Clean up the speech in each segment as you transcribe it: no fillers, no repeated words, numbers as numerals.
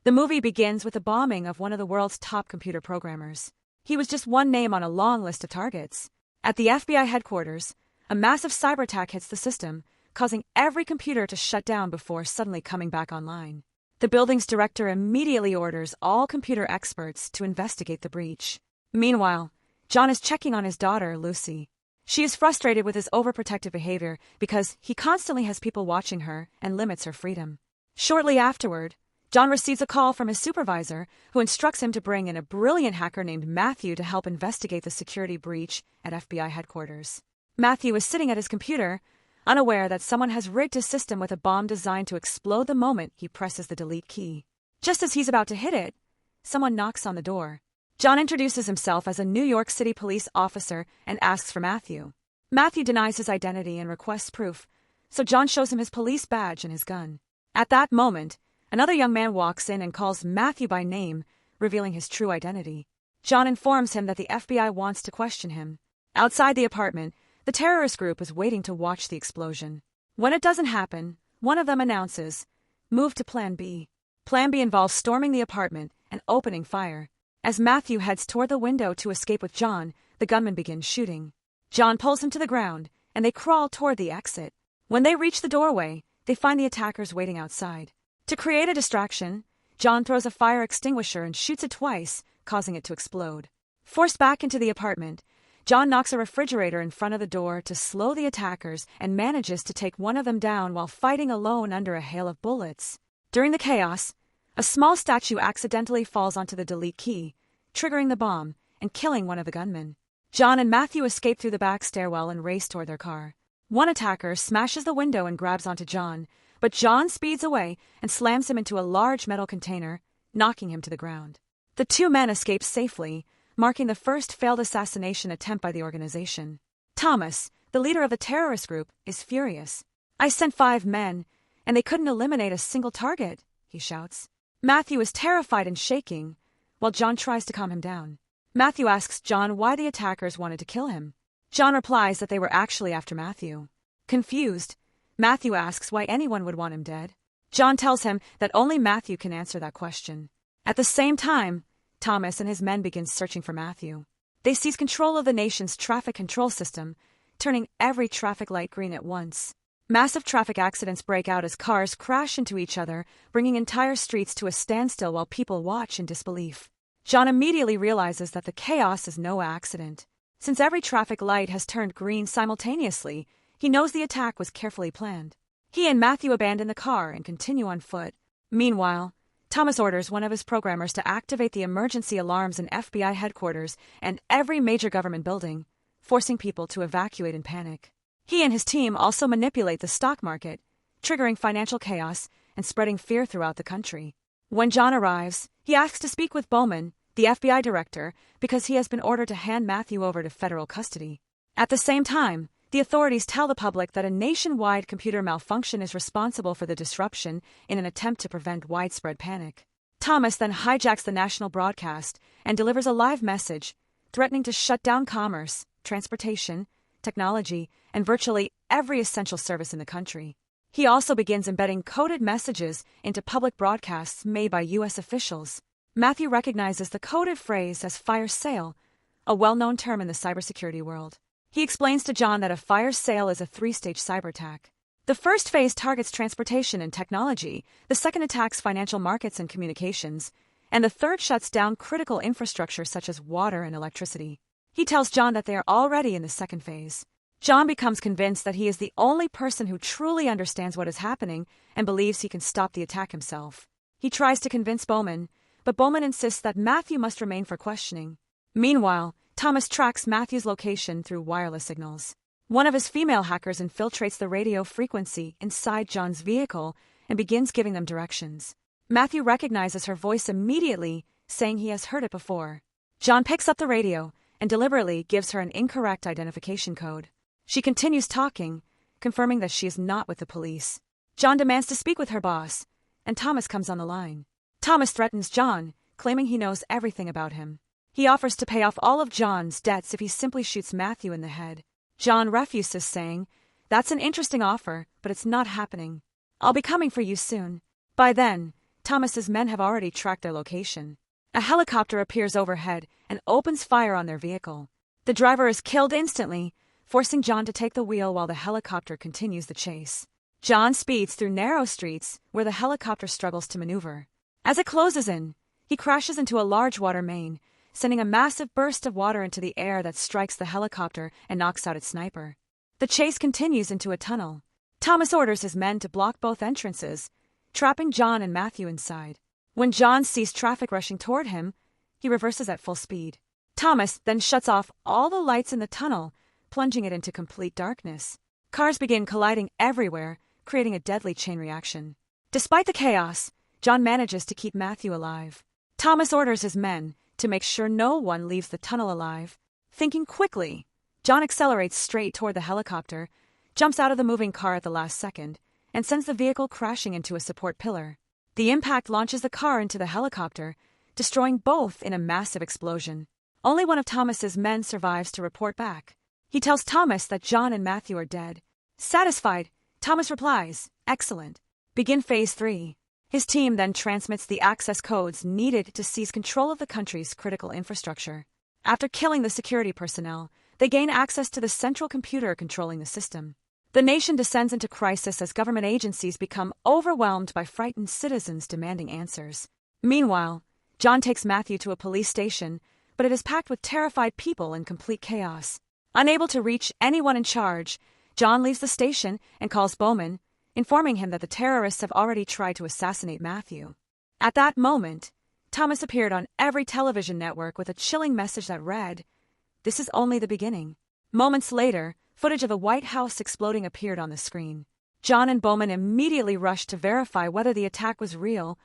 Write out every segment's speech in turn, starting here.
The movie begins with the bombing of one of the world's top computer programmers. He was just one name on a long list of targets. At the FBI headquarters, a massive cyber attack hits the system, causing every computer to shut down before suddenly coming back online. The building's director immediately orders all computer experts to investigate the breach. Meanwhile, John is checking on his daughter, Lucy. She is frustrated with his overprotective behavior because he constantly has people watching her and limits her freedom. Shortly afterward, John receives a call from his supervisor, who instructs him to bring in a brilliant hacker named Matthew to help investigate the security breach at FBI headquarters. Matthew is sitting at his computer, unaware that someone has rigged his system with a bomb designed to explode the moment he presses the delete key. Just as he's about to hit it, someone knocks on the door. John introduces himself as a New York City police officer and asks for Matthew. Matthew denies his identity and requests proof, so John shows him his police badge and his gun. At that moment, another young man walks in and calls Matthew by name, revealing his true identity. John informs him that the FBI wants to question him. Outside the apartment, the terrorist group is waiting to watch the explosion. When it doesn't happen, one of them announces, "Move to Plan B." Plan B involves storming the apartment and opening fire. As Matthew heads toward the window to escape with John, the gunman begins shooting. John pulls him to the ground, and they crawl toward the exit. When they reach the doorway, they find the attackers waiting outside. To create a distraction, John throws a fire extinguisher and shoots it twice, causing it to explode. Forced back into the apartment, John knocks a refrigerator in front of the door to slow the attackers and manages to take one of them down while fighting alone under a hail of bullets. During the chaos, a small statue accidentally falls onto the delete key, triggering the bomb and killing one of the gunmen. John and Matthew escape through the back stairwell and race toward their car. One attacker smashes the window and grabs onto John, but John speeds away and slams him into a large metal container, knocking him to the ground. The two men escape safely, marking the first failed assassination attempt by the organization. Thomas, the leader of the terrorist group, is furious. "I sent 5 men, and they couldn't eliminate a single target," he shouts. Matthew is terrified and shaking, while John tries to calm him down. Matthew asks John why the attackers wanted to kill him. John replies that they were actually after Matthew. Confused, Matthew asks why anyone would want him dead. John tells him that only Matthew can answer that question. At the same time, Thomas and his men begin searching for Matthew. They seize control of the nation's traffic control system, turning every traffic light green at once. Massive traffic accidents break out as cars crash into each other, bringing entire streets to a standstill while people watch in disbelief. John immediately realizes that the chaos is no accident. Since every traffic light has turned green simultaneously, he knows the attack was carefully planned. He and Matthew abandon the car and continue on foot. Meanwhile, Thomas orders one of his programmers to activate the emergency alarms in FBI headquarters and every major government building, forcing people to evacuate in panic. He and his team also manipulate the stock market, triggering financial chaos and spreading fear throughout the country. When John arrives, he asks to speak with Bowman, the FBI director, because he has been ordered to hand Matthew over to federal custody. At the same time, the authorities tell the public that a nationwide computer malfunction is responsible for the disruption in an attempt to prevent widespread panic. Thomas then hijacks the national broadcast and delivers a live message, threatening to shut down commerce, transportation, technology, and virtually every essential service in the country. He also begins embedding coded messages into public broadcasts made by U.S. officials. Matthew recognizes the coded phrase as fire sale, a well-known term in the cybersecurity world. He explains to John that a fire sale is a 3-stage cyber attack. The first phase targets transportation and technology, the second attacks financial markets and communications, and the third shuts down critical infrastructure such as water and electricity. He tells John that they are already in the second phase. John becomes convinced that he is the only person who truly understands what is happening and believes he can stop the attack himself. He tries to convince Bowman, but Bowman insists that Matthew must remain for questioning. Meanwhile, Thomas tracks Matthew's location through wireless signals. One of his female hackers infiltrates the radio frequency inside John's vehicle and begins giving them directions. Matthew recognizes her voice immediately, saying he has heard it before. John picks up the radio and deliberately gives her an incorrect identification code. She continues talking, confirming that she is not with the police. John demands to speak with her boss, and Thomas comes on the line. Thomas threatens John, claiming he knows everything about him. He offers to pay off all of John's debts if he simply shoots Matthew in the head. John refuses, saying, "That's an interesting offer, but it's not happening. I'll be coming for you soon." By then, Thomas's men have already tracked their location. A helicopter appears overhead and opens fire on their vehicle. The driver is killed instantly, forcing John to take the wheel while the helicopter continues the chase. John speeds through narrow streets where the helicopter struggles to maneuver. As it closes in, he crashes into a large water main, sending a massive burst of water into the air that strikes the helicopter and knocks out its sniper. The chase continues into a tunnel. Thomas orders his men to block both entrances, trapping John and Matthew inside. When John sees traffic rushing toward him, he reverses at full speed. Thomas then shuts off all the lights in the tunnel, plunging it into complete darkness. Cars begin colliding everywhere, creating a deadly chain reaction. Despite the chaos, John manages to keep Matthew alive. Thomas orders his men to make sure no one leaves the tunnel alive. Thinking quickly, John accelerates straight toward the helicopter, jumps out of the moving car at the last second, and sends the vehicle crashing into a support pillar. The impact launches the car into the helicopter, destroying both in a massive explosion. Only one of Thomas's men survives to report back. He tells Thomas that John and Matthew are dead. Satisfied, Thomas replies, "Excellent. Begin Phase 3. His team then transmits the access codes needed to seize control of the country's critical infrastructure. After killing the security personnel, they gain access to the central computer controlling the system. The nation descends into crisis as government agencies become overwhelmed by frightened citizens demanding answers. Meanwhile, John takes Matthew to a police station, but it is packed with terrified people in complete chaos. Unable to reach anyone in charge, John leaves the station and calls Bowman, informing him that the terrorists have already tried to assassinate Matthew. At that moment, Thomas appeared on every television network with a chilling message that read, "This is only the beginning." Moments later, footage of the White House exploding appeared on the screen. John and Bowman immediately rushed to verify whether the attack was real,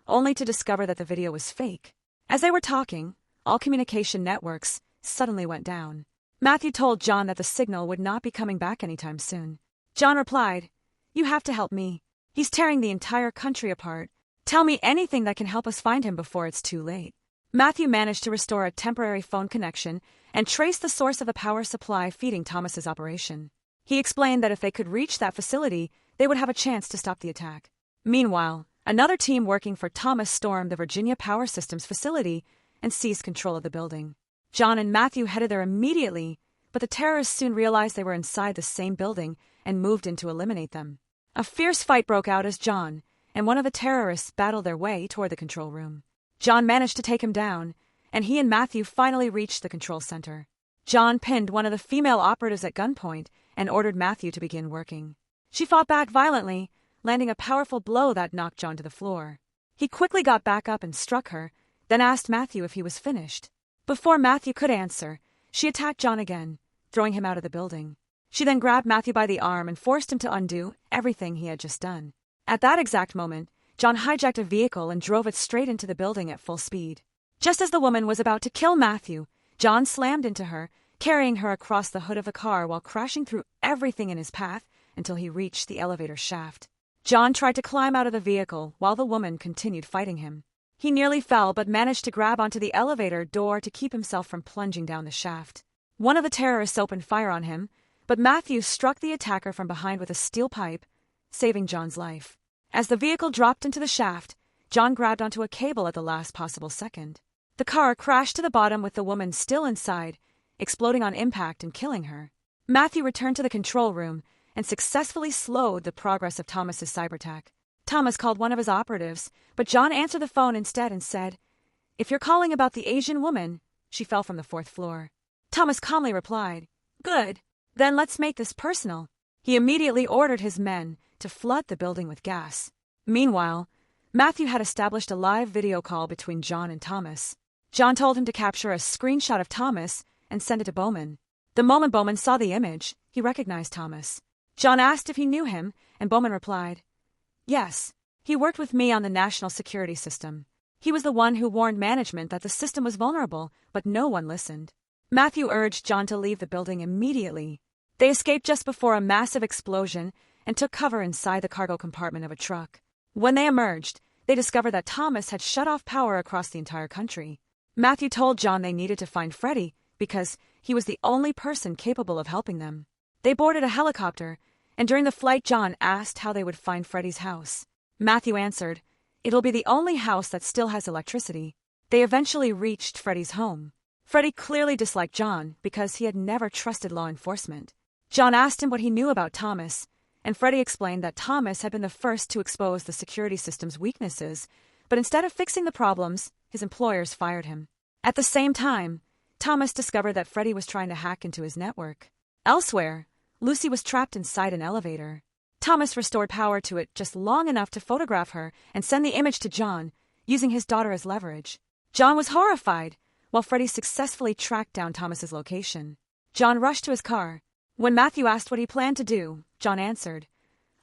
only to discover that the video was fake. As they were talking, all communication networks suddenly went down. Matthew told John that the signal would not be coming back anytime soon. John replied, "You have to help me. He's tearing the entire country apart. Tell me anything that can help us find him before it's too late." Matthew managed to restore a temporary phone connection and trace the source of the power supply feeding Thomas's operation. He explained that if they could reach that facility, they would have a chance to stop the attack. Meanwhile, another team working for Thomas stormed the Virginia Power Systems facility and seized control of the building. John and Matthew headed there immediately, but the terrorists soon realized they were inside the same building and moved in to eliminate them. A fierce fight broke out as John and one of the terrorists battled their way toward the control room. John managed to take him down, and he and Matthew finally reached the control center. John pinned one of the female operatives at gunpoint and ordered Matthew to begin working. She fought back violently, landing a powerful blow that knocked John to the floor. He quickly got back up and struck her, then asked Matthew if he was finished. Before Matthew could answer, she attacked John again, throwing him out of the building. She then grabbed Matthew by the arm and forced him to undo everything he had just done. At that exact moment, John hijacked a vehicle and drove it straight into the building at full speed. Just as the woman was about to kill Matthew, John slammed into her, carrying her across the hood of the car while crashing through everything in his path until he reached the elevator shaft. John tried to climb out of the vehicle while the woman continued fighting him. He nearly fell but managed to grab onto the elevator door to keep himself from plunging down the shaft. One of the terrorists opened fire on him, but Matthew struck the attacker from behind with a steel pipe, saving John's life. As the vehicle dropped into the shaft, John grabbed onto a cable at the last possible second. The car crashed to the bottom with the woman still inside, exploding on impact and killing her. Matthew returned to the control room and successfully slowed the progress of Thomas's cyberattack. Thomas called one of his operatives, but John answered the phone instead and said, "If you're calling about the Asian woman, she fell from the 4th floor." Thomas calmly replied, "Good. Then let's make this personal." He immediately ordered his men to flood the building with gas. Meanwhile, Matthew had established a live video call between John and Thomas. John told him to capture a screenshot of Thomas and send it to Bowman. The moment Bowman saw the image, he recognized Thomas. John asked if he knew him, and Bowman replied, "Yes, he worked with me on the national security system. He was the one who warned management that the system was vulnerable, but no one listened." Matthew urged John to leave the building immediately. They escaped just before a massive explosion and took cover inside the cargo compartment of a truck. When they emerged, they discovered that Thomas had shut off power across the entire country. Matthew told John they needed to find Freddie because he was the only person capable of helping them. They boarded a helicopter, and during the flight John asked how they would find Freddie's house. Matthew answered, It'll be the only house that still has electricity. They eventually reached Freddy's home. Freddy clearly disliked John because he had never trusted law enforcement. John asked him what he knew about Thomas, and Freddy explained that Thomas had been the first to expose the security system's weaknesses, but instead of fixing the problems, his employers fired him. At the same time, Thomas discovered that Freddy was trying to hack into his network. Elsewhere, Lucy was trapped inside an elevator. Thomas restored power to it just long enough to photograph her and send the image to John, using his daughter as leverage. John was horrified, while Freddy successfully tracked down Thomas's location. John rushed to his car. When Matthew asked what he planned to do, John answered,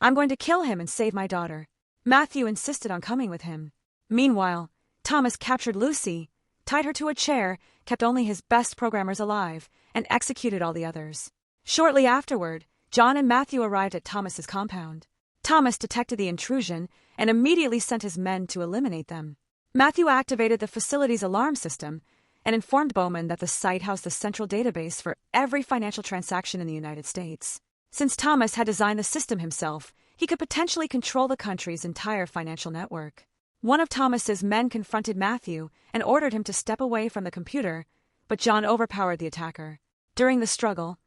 "I'm going to kill him and save my daughter." Matthew insisted on coming with him. Meanwhile, Thomas captured Lucy, tied her to a chair, kept only his best programmers alive, and executed all the others. Shortly afterward, John and Matthew arrived at Thomas's compound. Thomas detected the intrusion and immediately sent his men to eliminate them. Matthew activated the facility's alarm system and informed Bowman that the site housed the central database for every financial transaction in the United States. Since Thomas had designed the system himself, he could potentially control the country's entire financial network. One of Thomas's men confronted Matthew and ordered him to step away from the computer, but John overpowered the attacker. During the struggle,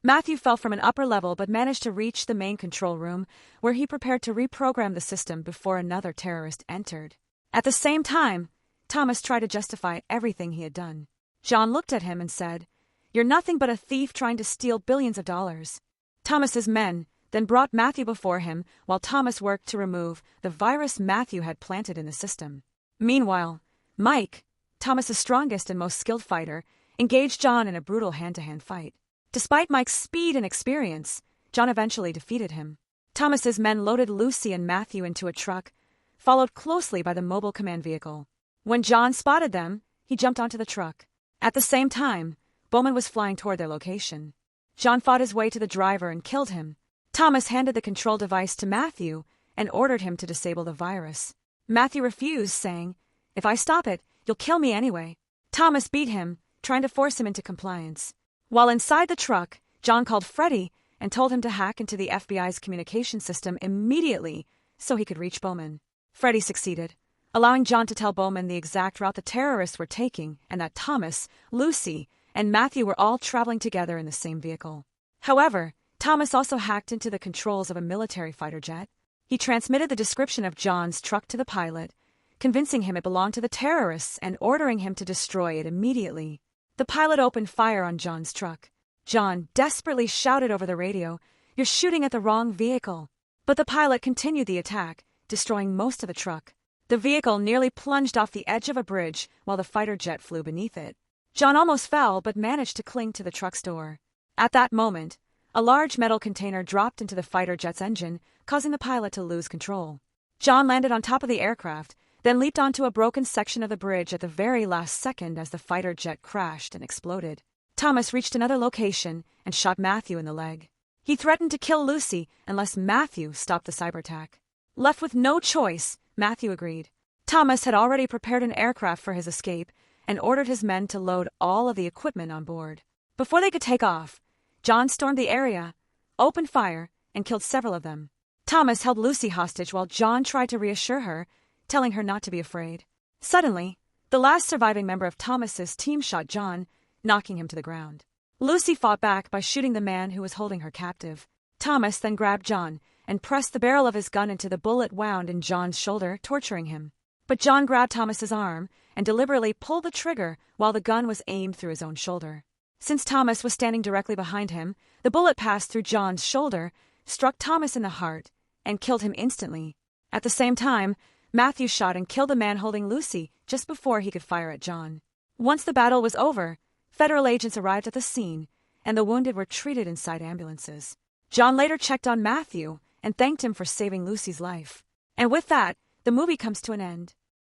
Matthew fell from an upper level but managed to reach the main control room, where he prepared to reprogram the system before another terrorist entered. At the same time, Thomas tried to justify everything he had done. John looked at him and said, "You're nothing but a thief trying to steal billions of dollars." Thomas's men then brought Matthew before him while Thomas worked to remove the virus Matthew had planted in the system. Meanwhile, Mike, Thomas's strongest and most skilled fighter, engaged John in a brutal hand-to-hand fight. Despite Mike's speed and experience, John eventually defeated him. Thomas's men loaded Lucy and Matthew into a truck, followed closely by the mobile command vehicle. When John spotted them, he jumped onto the truck. At the same time, Bowman was flying toward their location. John fought his way to the driver and killed him. Thomas handed the control device to Matthew and ordered him to disable the virus. Matthew refused, saying, "If I stop it, you'll kill me anyway." Thomas beat him, trying to force him into compliance. While inside the truck, John called Freddy and told him to hack into the FBI's communication system immediately so he could reach Bowman. Freddy succeeded, allowing John to tell Bowman the exact route the terrorists were taking and that Thomas, Lucy, and Matthew were all traveling together in the same vehicle. However, Thomas also hacked into the controls of a military fighter jet. He transmitted the description of John's truck to the pilot, convincing him it belonged to the terrorists and ordering him to destroy it immediately. The pilot opened fire on John's truck. John desperately shouted over the radio, "You're shooting at the wrong vehicle." But the pilot continued the attack, destroying most of the truck. The vehicle nearly plunged off the edge of a bridge while the fighter jet flew beneath it. John almost fell but managed to cling to the truck's door. At that moment, a large metal container dropped into the fighter jet's engine, causing the pilot to lose control. John landed on top of the aircraft, then leaped onto a broken section of the bridge at the very last second as the fighter jet crashed and exploded. Thomas reached another location and shot Matthew in the leg. He threatened to kill Lucy unless Matthew stopped the cyber attack. Left with no choice, Matthew agreed. Thomas had already prepared an aircraft for his escape and ordered his men to load all of the equipment on board. Before they could take off, John stormed the area, opened fire, and killed several of them. Thomas held Lucy hostage while John tried to reassure her, telling her not to be afraid. Suddenly, the last surviving member of Thomas's team shot John, knocking him to the ground. Lucy fought back by shooting the man who was holding her captive. Thomas then grabbed John and pressed the barrel of his gun into the bullet wound in John's shoulder, torturing him. But John grabbed Thomas's arm and deliberately pulled the trigger while the gun was aimed through his own shoulder. Since Thomas was standing directly behind him, the bullet passed through John's shoulder, struck Thomas in the heart, and killed him instantly. At the same time, Matthew shot and killed the man holding Lucy just before he could fire at John. Once the battle was over, federal agents arrived at the scene, and the wounded were treated inside ambulances. John later checked on Matthew and thanked him for saving Lucy's life. And with that, the movie comes to an end.